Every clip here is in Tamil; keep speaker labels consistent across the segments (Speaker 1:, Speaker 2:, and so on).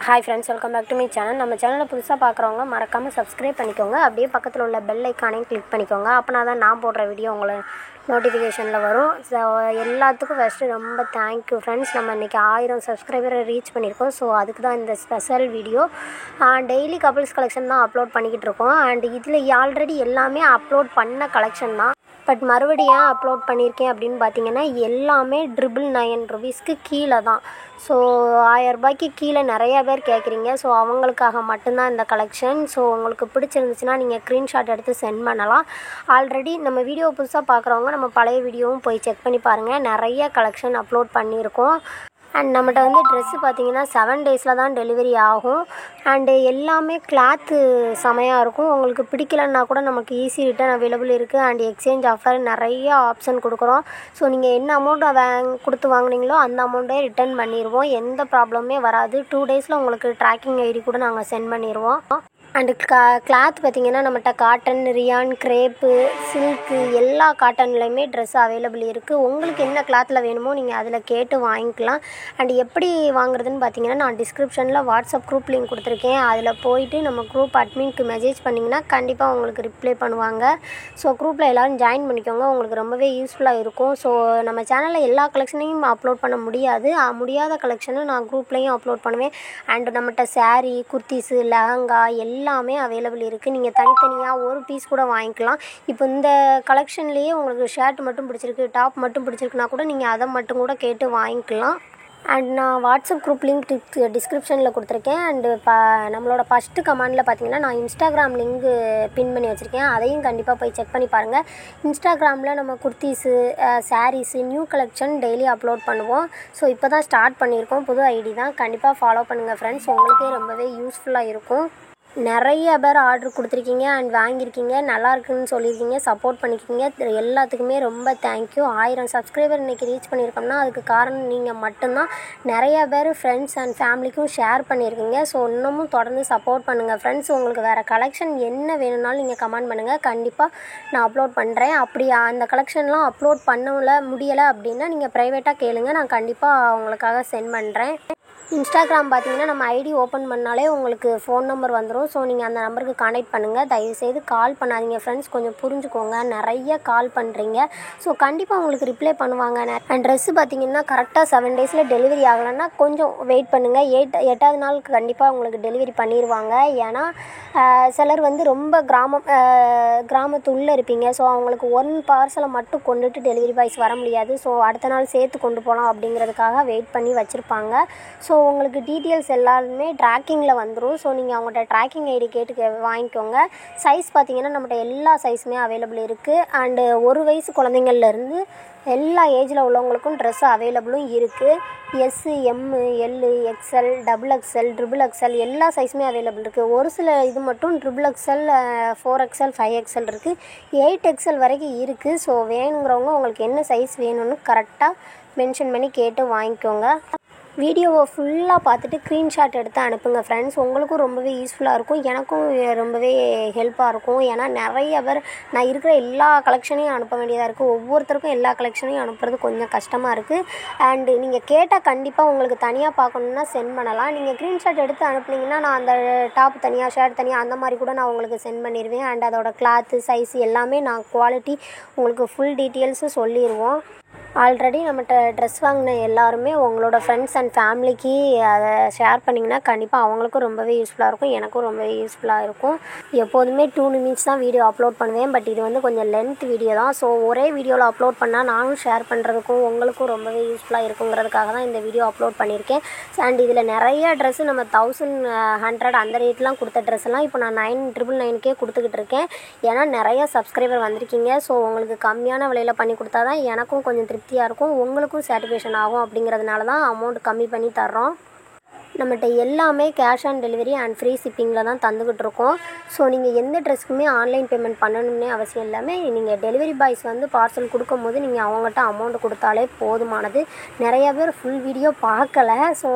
Speaker 1: Hi friends, welcome back to my channel. நம்ம சேனலில் புதுசாக பார்க்குறவங்க மறக்காமல் சப்ஸ்கிரைப் பண்ணிக்கோங்க. அப்படியே பக்கத்தில் உள்ள பெல் ஐக்கானையும் கிளிக் பண்ணிக்கோங்க. அப்போனா தான் நான் போடுற வீடியோ உங்களை நோட்டிஃபிகேஷனில் வரும். ஸோ எல்லாத்துக்கும் ஃபஸ்ட்டு ரொம்ப தேங்க்யூ ஃப்ரெண்ட்ஸ். நம்ம இன்றைக்கி 1000 சப்ஸ்கிரைபரை ரீச் பண்ணியிருக்கோம். ஸோ அதுக்கு தான் இந்த special video. Daily couples collection தான் அப்லோட் பண்ணிக்கிட்டு இருக்கோம். அண்ட் இதில் ஆல்ரெடி எல்லாமே அப்லோட் பண்ண கலெக்ஷன் தான். பட் மறுபடியும் அப்லோட் பண்ணியிருக்கேன் அப்படின்னு பார்த்தீங்கன்னா எல்லாமே 999 ருபீஸ்க்கு கீழே தான். ஸோ 1000 ரூபாய்க்கு கீழே நிறையா பேர் கேட்குறீங்க. ஸோ அவங்களுக்காக மட்டும்தான் இந்த கலெக்ஷன். ஸோ உங்களுக்கு பிடிச்சிருந்துச்சுன்னா நீங்கள் ஸ்க்ரீன்ஷாட் எடுத்து சென்ட் பண்ணலாம். ஆல்ரெடி நம்ம வீடியோ புதுசாக பார்க்குறவங்க நம்ம பழைய வீடியோவும் போய் செக் பண்ணி பாருங்கள். நிறைய கலெக்ஷன் அப்லோட் பண்ணியிருக்கோம். அண்ட் நம்மகிட்ட வந்து ட்ரெஸ்ஸு பார்த்திங்கன்னா 7 டேஸில் தான் டெலிவரி ஆகும். அண்டு எல்லாமே கிளாத்து செமையாக இருக்கும். உங்களுக்கு பிடிக்கலன்னா கூட நமக்கு ஈஸி ரிட்டன் அவைலபிள் இருக்குது. அண்ட் எக்ஸ்சேஞ்ச் ஆஃபர் நிறைய ஆப்ஷன் கொடுக்குறோம். ஸோ நீங்கள் என்ன அமௌண்ட்டை கொடுத்து வாங்குனீங்களோ அந்த அமௌண்ட்டே ரிட்டன் பண்ணிடுவோம். எந்த ப்ராப்ளமே வராது. 2 டேஸில் உங்களுக்கு ட்ராக்கிங் ஐடி கூட நாங்கள் சென்ட் பண்ணிடுவோம். அண்டு கிளாத் பார்த்திங்கன்னா நம்மகிட்ட காட்டன், ரியான், கிரேப்பு, சில்க்கு எல்லா காட்டன்லேயுமே ட்ரெஸ் அவைலபிள் இருக்குது. உங்களுக்கு என்ன கிளாத்தில் வேணுமோ நீங்கள் அதில் கேட்டு வாங்கிக்கலாம். அண்ட் எப்படி வாங்குறதுன்னு பார்த்தீங்கன்னா நான் டிஸ்கிரிப்ஷனில் வாட்ஸ்அப் குரூப் லிங்க் கொடுத்துருக்கேன். அதில் போயிட்டு நம்ம குரூப் அட்மின்க்கு மெசேஜ் பண்ணிங்கன்னா கண்டிப்பாக உங்களுக்கு ரிப்ளை பண்ணுவாங்க. ஸோ குரூப்பில் எல்லோரும் ஜாயின் பண்ணிக்கோங்க. உங்களுக்கு ரொம்பவே யூஸ்ஃபுல்லாக இருக்கும். ஸோ நம்ம சேனலில் எல்லா கலெக்ஷனையும் அப்லோட் பண்ண முடியாது. முடியாத கலெக்ஷனும் நான் குரூப்லேயும் அப்லோட் பண்ணுவேன். அண்டு நம்மகிட்ட சாரீ, குர்த்திஸு, லெஹங்கா எல்லாமே அவைலபிள் இருக்குது. நீங்கள் தனித்தனியாக ஒரு பீஸ் கூட வாங்கிக்கலாம். இப்போ இந்த கலெக்ஷன்லேயே உங்களுக்கு ஷர்ட் மட்டும் பிடிச்சிருக்கு, டாப் மட்டும் பிடிச்சிருக்குன்னா கூட நீங்கள் அதை மட்டும் கூட கேட்டு வாங்கிக்கலாம். அண்ட் நான் வாட்ஸ்அப் குரூப் லிங்க் டிஸ்கிரிப்ஷனில் கொடுத்துருக்கேன். அண்டு நம்மளோட ஃபஸ்ட்டு கமெண்டில் பார்த்தீங்கன்னா நான் இன்ஸ்டாகிராம் லிங்க்கு பின் பண்ணி வச்சுருக்கேன். அதையும் கண்டிப்பாக போய் செக் பண்ணி பாருங்கள். இன்ஸ்டாகிராமில் நம்ம kurtis, saris, new collection daily upload பண்ணுவோம். ஸோ இப்போ தான் ஸ்டார்ட் பண்ணியிருக்கோம். புது ஐடி தான். கண்டிப்பாக ஃபாலோ பண்ணுங்கள் ஃப்ரெண்ட்ஸ். உங்களுக்கே ரொம்பவே யூஸ்ஃபுல்லாக இருக்கும். நிறைய பேர் ஆர்டர் கொடுத்துருக்கீங்க அண்ட் வாங்கியிருக்கீங்க. நல்லா இருக்குன்னு சொல்லியிருக்கீங்க. சப்போர்ட் பண்ணியிருக்கீங்க. எல்லாத்துக்குமே ரொம்ப தேங்க்யூ. 1000 சப்ஸ்கிரைபர் இன்றைக்கி ரீச் பண்ணியிருக்கோம்னா அதுக்கு காரணம் நீங்கள் மட்டும்தான். நிறையா பேர் ஃப்ரெண்ட்ஸ் அண்ட் ஃபேமிலிக்கும் ஷேர் பண்ணியிருக்கீங்க. ஸோ இன்னமும் தொடர்ந்து சப்போர்ட் பண்ணுங்கள் ஃப்ரெண்ட்ஸ். உங்களுக்கு வேறு கலெக்ஷன் என்ன வேணும்னாலும் நீங்கள் கமெண்ட் பண்ணுங்கள். கண்டிப்பாக நான் அப்லோட் பண்ணுறேன். அப்படி அந்த கலெக்ஷன்லாம் அப்லோட் முடியலை அப்படின்னா நீங்கள் ப்ரைவேட்டாக கேளுங்க. நான் கண்டிப்பாக உங்களுக்காக சென்ட் பண்ணுறேன். இன்ஸ்டாகிராம் பார்த்தீங்கன்னா நம்ம ஐடி ஓப்பன் பண்ணாலே உங்களுக்கு ஃபோன் நம்பர் வந்துடும். ஸோ நீங்கள் அந்த நம்பருக்கு கான்டாக்ட் பண்ணுங்கள். தயவுசெய்து கால் பண்ணாதீங்க ஃப்ரெண்ட்ஸ். கொஞ்சம் புரிஞ்சுக்கோங்க. நிறைய கால் பண்ணுறீங்க. ஸோ கண்டிப்பாக உங்களுக்கு ரிப்ளை பண்ணுவாங்க. அண்ட் ட்ரெஸ்ஸு பார்த்தீங்கன்னா கரெக்டாக 7 டேஸில் டெலிவரி ஆகலைன்னா கொஞ்சம் வெயிட் பண்ணுங்கள். 8வது நாளுக்கு கண்டிப்பாக உங்களுக்கு டெலிவரி பண்ணிடுவாங்க. ஏன்னா சிலர் வந்து ரொம்ப கிராமத்து உள்ளே இருப்பீங்க. ஸோ அவங்களுக்கு 1 பார்சலை மட்டும் கொண்டுட்டு டெலிவரி பாய்ஸ் வர முடியாது. ஸோ அடுத்த நாள் சேர்த்து கொண்டு போகலாம் அப்படிங்கிறதுக்காக வெயிட் பண்ணி வச்சுருப்பாங்க. ஸோ உங்களுக்கு டீட்டெயில்ஸ் எல்லாருமே ட்ராக்கிங்கில் வந்துடும். ஸோ நீங்கள் அவங்கள்ட்ட ட்ராக்கிங் ஐடி கேட்டு வாங்கிக்கோங்க. சைஸ் பார்த்தீங்கன்னா நம்மகிட்ட எல்லா சைஸுமே அவைலபிள் இருக்குது. அண்டு 1 வயசு குழந்தைங்கள்லேருந்து எல்லா ஏஜில் உள்ளவங்களுக்கும் ட்ரெஸ்ஸு அவைலபிளும் இருக்குது. எஸ்ஸு, எம்மு, எல்லு, எக்ஸ்எல், XXL, XXL எல்லா சைஸுமே அவைலபிள் இருக்குது. ஒரு சில இது மட்டும் XXL, 4XL, 5XL இருக்குது. 8XL வரைக்கும் இருக்குது. ஸோ வேணுங்கிறவங்க உங்களுக்கு என்ன சைஸ் வேணும்னு கரெக்டாக மென்ஷன் பண்ணி கேட்டு வாங்கிக்கோங்க. வீடியோவை ஃபுல்லாக பார்த்துட்டு ஸ்க்ரீன்ஷாட் எடுத்து அனுப்புங்க ஃப்ரெண்ட்ஸ். உங்களுக்கும் ரொம்பவே யூஸ்ஃபுல்லாக இருக்கும். எனக்கும் ரொம்பவே ஹெல்ப்பாக இருக்கும். ஏன்னா நிறைய பேர் நான் இருக்கிற எல்லா கலெக்ஷனையும் அனுப்ப வேண்டியதாக இருக்குது. ஒவ்வொருத்தருக்கும் எல்லா கலெக்ஷனையும் அனுப்புறது கொஞ்சம் கஷ்டமாக இருக்குது. அண்டு நீங்கள் கேட்டால் கண்டிப்பாக உங்களுக்கு தனியாக பார்க்கணுன்னா சென்ட் பண்ணலாம். நீங்கள் ஸ்க்ரீன்ஷாட் எடுத்து அனுப்புனீங்கன்னா நான் அந்த டாப் தனியாக, ஷர்ட் தனியாக அந்த மாதிரி கூட நான் உங்களுக்கு சென்ட் பண்ணிடுவேன். அண்ட் அதோட கிளாத்து, சைஸ் எல்லாமே நான் குவாலிட்டி உங்களுக்கு ஃபுல் டீட்டெயில்ஸு சொல்லிடுவோம். ஆல்ரெடி நம்மகிட்ட ட்ரெஸ் வாங்கின எல்லாருமே உங்களோட ஃப்ரெண்ட்ஸ் அண்ட் ஃபேமிலிக்கு அதை ஷேர் பண்ணிங்கன்னா கண்டிப்பாக அவங்களுக்கும் ரொம்பவே யூஸ்ஃபுல்லாக இருக்கும். எனக்கும் ரொம்பவே யூஸ்ஃபுல்லாக இருக்கும். எப்போதுமே 2 நிமிட்ஸ் தான் வீடியோ அப்லோட் பண்ணுவேன். பட் இது வந்து கொஞ்சம் லென்த் வீடியோ தான். ஸோ ஒரே வீடியோவில் அப்லோட் பண்ணால் நானும் ஷேர் பண்ணுறதுக்கும் உங்களுக்கும் ரொம்பவே யூஸ்ஃபுல்லாக இருக்குங்கிறதுக்காக தான் இந்த வீடியோ அப்லோட் பண்ணியிருக்கேன். அண்ட் இதில் நிறைய ட்ரெஸ்ஸு நம்ம 1100 அந்த ரேட்லாம் கொடுத்த ட்ரெஸ்ஸெல்லாம் இப்போ நான் 999க்கே கொடுத்துக்கிட்டு இருக்கேன். ஏன்னா நிறைய சப்ஸ்கிரைபர் வந்திருக்கீங்க. ஸோ உங்களுக்கு கம்மியான விலையில் பண்ணி கொடுத்தா தான் எனக்கும் கொஞ்சம் திருப்தியாக இருக்கும், உங்களுக்கும் சாட்டிஸ்ஃபேக்ஷன் ஆகும். அப்படிங்கிறதுனால தான் அமௌண்ட் கம்மி பண்ணி தர்றோம். நம்மகிட்ட எல்லாமே cash on delivery and free ஷிப்பிங்கில் தான் தந்துக்கிட்டு இருக்கோம். ஸோ நீங்கள் எந்த ட்ரெஸ்க்குமே ஆன்லைன் பேமெண்ட் பண்ணணும்னே அவசியம் இல்லாமல் நீங்கள் டெலிவரி பாய்ஸ் வந்து பார்சல் கொடுக்கும்போது நீங்கள் அவங்ககிட்ட அமௌண்ட் கொடுத்தாலே போதுமானது. நிறையா பேர் ஃபுல் வீடியோ பார்க்கல. ஸோ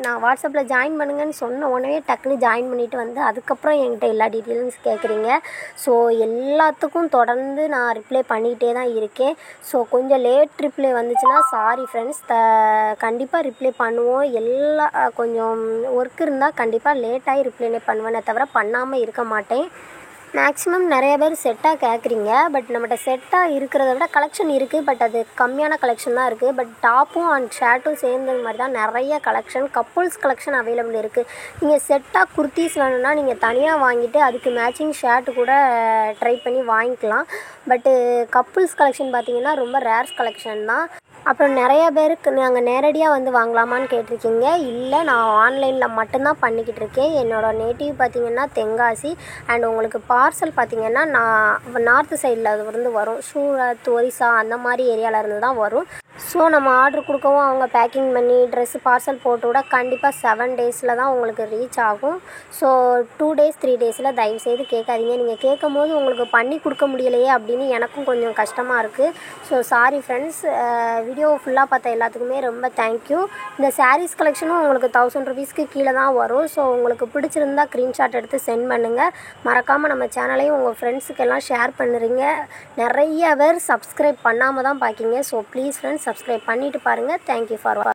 Speaker 1: நான் வாட்ஸ்அப்பில் ஜாயின் பண்ணுங்கன்னு சொன்ன உடனே டக்குன்னு ஜாயின் பண்ணிவிட்டு வந்து அதுக்கப்புறம் என்கிட்ட எல்லா டீட்டெயில்ஸ் கேட்குறீங்க. ஸோ எல்லாத்துக்கும் தொடர்ந்து நான் ரிப்ளை பண்ணிகிட்டே தான் இருக்கேன். ஸோ கொஞ்சம் லேட் ரிப்ளை வந்துச்சுன்னா சாரி ஃப்ரெண்ட்ஸ். கண்டிப்பாக ரிப்ளை பண்ணுவோம். எல்லா கொஞ்சம் ஒர்க் இருந்தால் கண்டிப்பாக லேட்டாகி ரிப்ளை பண்ணுவேனே தவிர பண்ணாமல் இருக்க மாட்டேன். மேக்ஸிமம் நிறைய பேர் செட்டாக கேட்குறீங்க. பட் நம்மகிட்ட செட்டாக இருக்கிறத விட கலெக்ஷன் இருக்குது. பட் அது கம்மியான கலெக்ஷன் தான் இருக்குது. பட் டாப்பும் அண்ட் ஷர்ட்டும் சேர்ந்தது மாதிரி தான் நிறைய கலெக்ஷன், கப்புள்ஸ் கலெக்ஷன் அவைலபிள் இருக்குது. நீங்கள் செட்டாக குர்த்திஸ் வேணும்னா நீங்கள் தனியாக வாங்கிட்டு அதுக்கு மேட்சிங் ஷர்ட்டு கூட ட்ரை பண்ணி வாங்கிக்கலாம். பட்டு கப்புள்ஸ் கலெக்ஷன் பார்த்திங்கன்னா ரொம்ப ரேர்ஸ் கலெக்ஷன் தான். அப்புறம் நிறையா பேருக்கு நாங்கள் நேரடியாக வந்து வாங்கலாமான்னு கேட்டிருக்கீங்க. இல்லை, நான் ஆன்லைனில் மட்டும்தான் பண்ணிக்கிட்டு இருக்கேன். என்னோடய நேட்டிவ் பார்த்திங்கன்னா தென்காசி. அண்ட் உங்களுக்கு பார்சல் பார்த்திங்கன்னா நான் நார்த்து சைடில் இருந்து வரும். சூரத், ஒரிசா அந்த மாதிரி ஏரியாவில் இருந்து தான் வரும். ஸோ நம்ம ஆர்டர் கொடுக்கவும் அவங்க பேக்கிங் பண்ணி ட்ரெஸ்ஸு பார்சல் போட்டு விட கண்டிப்பாக 7 டேஸில் தான் உங்களுக்கு ரீச் ஆகும். ஸோ 2 டேஸ் 3 டேஸில் தயவுசெய்து கேட்காதீங்க. நீங்கள் கேட்கும் போது உங்களுக்கு பண்ணி கொடுக்க முடியலையே அப்படின்னு எனக்கும் கொஞ்சம் கஷ்டமாக இருக்குது. So sorry friends. வீடியோ ஃபுல்லாக பார்த்த எல்லாத்துக்குமே ரொம்ப தேங்க்யூ. இந்த சாரீஸ் கலெக்ஷனும் உங்களுக்கு 1000 ருபீஸ்க்கு கீழே தான் வரும். ஸோ உங்களுக்கு பிடிச்சிருந்தா ஸ்க்ரீன்ஷாட் எடுத்து சென்ட் பண்ணுங்கள். மறக்காமல் நம்ம சேனலையும் உங்கள் ஃப்ரெண்ட்ஸுக்கெல்லாம் ஷேர் பண்ணுறீங்க. நிறைய பேர் சப்ஸ்கிரைப் பண்ணாமல் தான் பார்க்கிங்க. ஸோ ப்ளீஸ் ஃப்ரெண்ட்ஸ் சப்ஸ்கிரைப் பண்ணிவிட்டு பாருங்கள். Thank you for